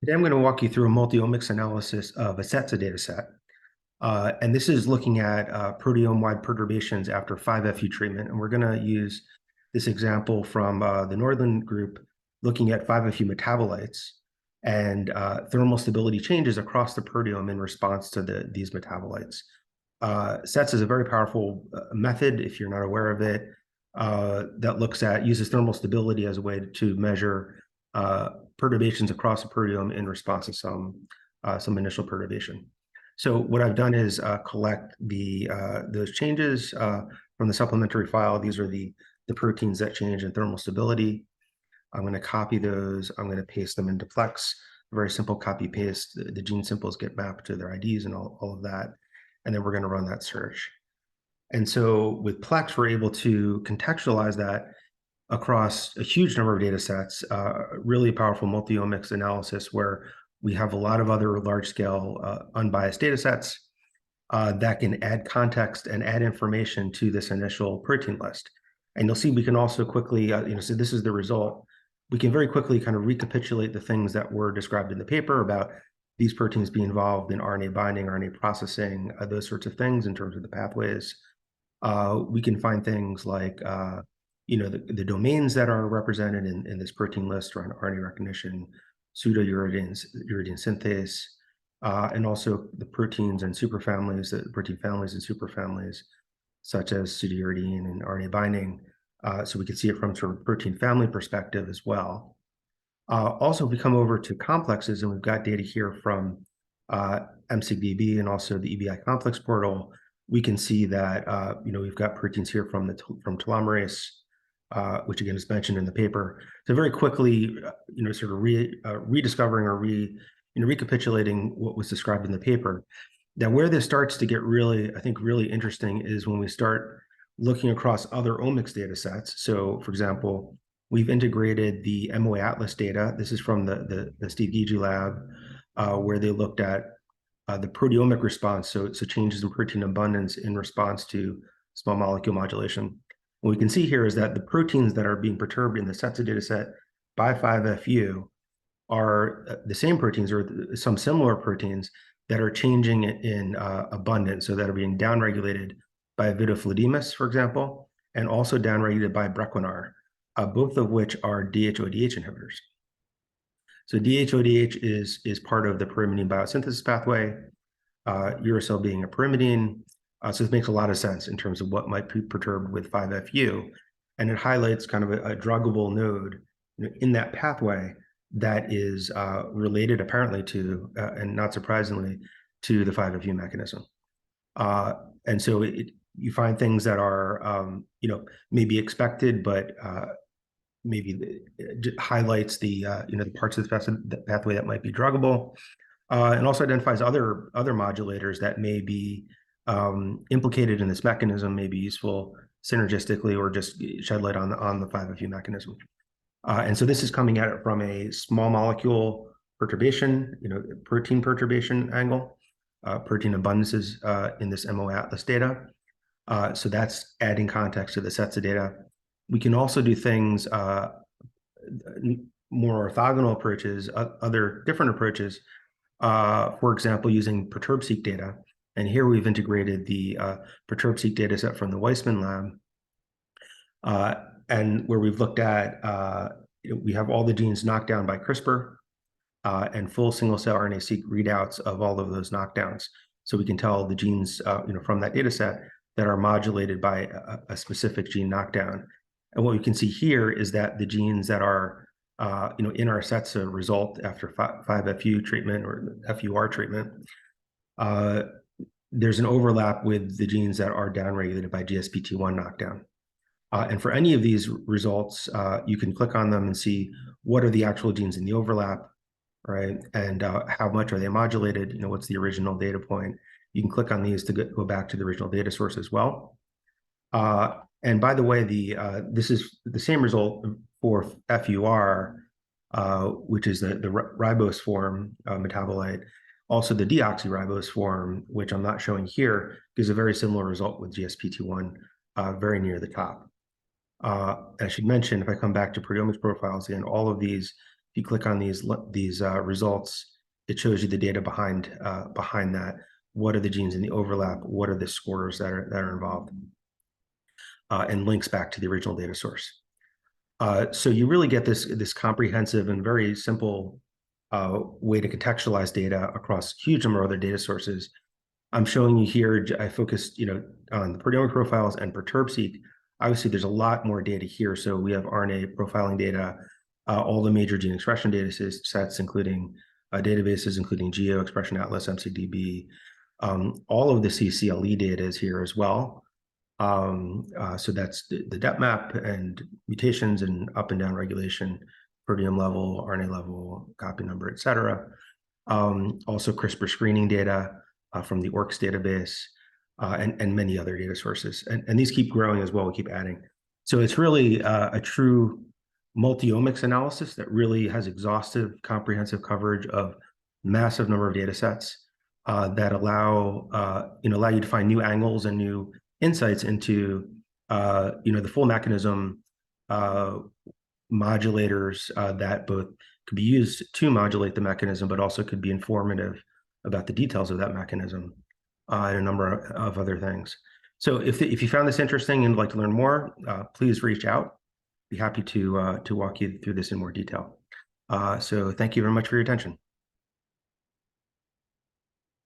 Today I'm going to walk you through a multi-omics analysis of a CETSA data set. And this is looking at proteome-wide perturbations after 5-FU treatment. And we're going to use this example from the Northern group looking at 5-FU metabolites and thermal stability changes across the proteome in response to these metabolites. CETSA is a very powerful method, if you're not aware of it, that uses thermal stability as a way to measure perturbations across the proteome in response to some initial perturbation. So what I've done is collect those changes from the supplementary file. These are the proteins that change in thermal stability. I'm going to copy those. I'm going to paste them into Plex. Very simple copy paste. The gene simples get mapped to their IDs and all of that. And then we're going to run that search. And so with Plex, we're able to contextualize that across a huge number of data sets, really powerful multi-omics analysis where we have a lot of other large-scale unbiased data sets that can add context and add information to this initial protein list. And you'll see we can also quickly, so this is the result. We can very quickly kind of recapitulate the things that were described in the paper about these proteins being involved in RNA binding, RNA processing, those sorts of things in terms of the pathways. We can find things like the domains that are represented in this protein list around RNA recognition, pseudouridine synthase, and also the proteins and superfamilies, the protein families and superfamilies, such as pseudouridine and RNA binding. So we can see it from sort of protein family perspective as well. Also, if we come over to complexes, and we've got data here from MSigDB and also the EBI complex portal, we can see that we've got proteins here from telomerase, which again is mentioned in the paper. So very quickly, sort of rediscovering or recapitulating what was described in the paper. Now, where this starts to get really, I think, really interesting is when we start looking across other omics data sets. So, for example, we've integrated the MoA Atlas data. This is from the Steve Gigi lab, where they looked at the proteomic response, so changes in protein abundance in response to small molecule modulation. What we can see here is that the proteins that are being perturbed in the CETSA data set by 5-FU are the same proteins or some similar proteins that are changing in abundance, so that are being downregulated by vidofludimus, for example, and also downregulated by brequinar, both of which are DHODH inhibitors. So DHODH is part of the pyrimidine biosynthesis pathway, uracil being a pyrimidine. So this makes a lot of sense in terms of what might be perturbed with 5-FU. And it highlights kind of a druggable node in that pathway that is related apparently to, and not surprisingly, to the 5-FU mechanism. And so you find things that are, maybe expected, but maybe highlights the parts of the pathway that might be druggable, and also identifies other modulators that may be implicated in this mechanism, may be useful synergistically or just shed light on the 5-FU mechanism. And so this is coming at it from a small molecule perturbation, protein perturbation angle, protein abundances in this MoA Atlas data. So that's adding context to the CETSA data. We can also do things, more orthogonal approaches, other different approaches, for example, using Perturb-Seq data. And here we've integrated the Perturb-Seq data set from the Weissman lab, and where we've looked at, we have all the genes knocked down by CRISPR and full single-cell RNA-seq readouts of all of those knockdowns. So we can tell the genes, from that data set that are modulated by a specific gene knockdown. And what we can see here is that the genes that are, in our CETSA result after 5-FU treatment or FUR treatment, there's an overlap with the genes that are downregulated by GSPT1 knockdown. And for any of these results, you can click on them and see what are the actual genes in the overlap, right? And how much are they modulated? What's the original data point? You can click on these to go back to the original data source as well. And by the way, this is the same result for FUR, which is the ribose form metabolite. Also, the deoxyribose form, which I'm not showing here, gives a very similar result with GSPT1 very near the top. I should mention, if I come back to proteomics profiles, again, all of these, you click on these results, it shows you the data behind that. What are the genes in the overlap? What are the scores that are involved? And links back to the original data source. So you really get this comprehensive and very simple way to contextualize data across a huge number of other data sources. I'm showing you here, I focused on the proteomic profiles and Perturb-Seq. Obviously, there's a lot more data here. So we have RNA profiling data, all the major gene expression data sets, including databases, including Geo, Expression Atlas, MCDB. All of the CCLE data is here as well. So that's the depth map and mutations and up and down regulation, proteome level, RNA level, copy number, et cetera. Also CRISPR screening data from the ORCS database and many other data sources. And these keep growing as well, we keep adding. So it's really a true multi-omics analysis that really has exhaustive, comprehensive coverage of massive number of data sets that allow you to find new angles and new insights into the full mechanism, modulators that both could be used to modulate the mechanism, but also could be informative about the details of that mechanism and a number of other things. So if you found this interesting and would like to learn more, please reach out. Be happy to walk you through this in more detail. So thank you very much for your attention.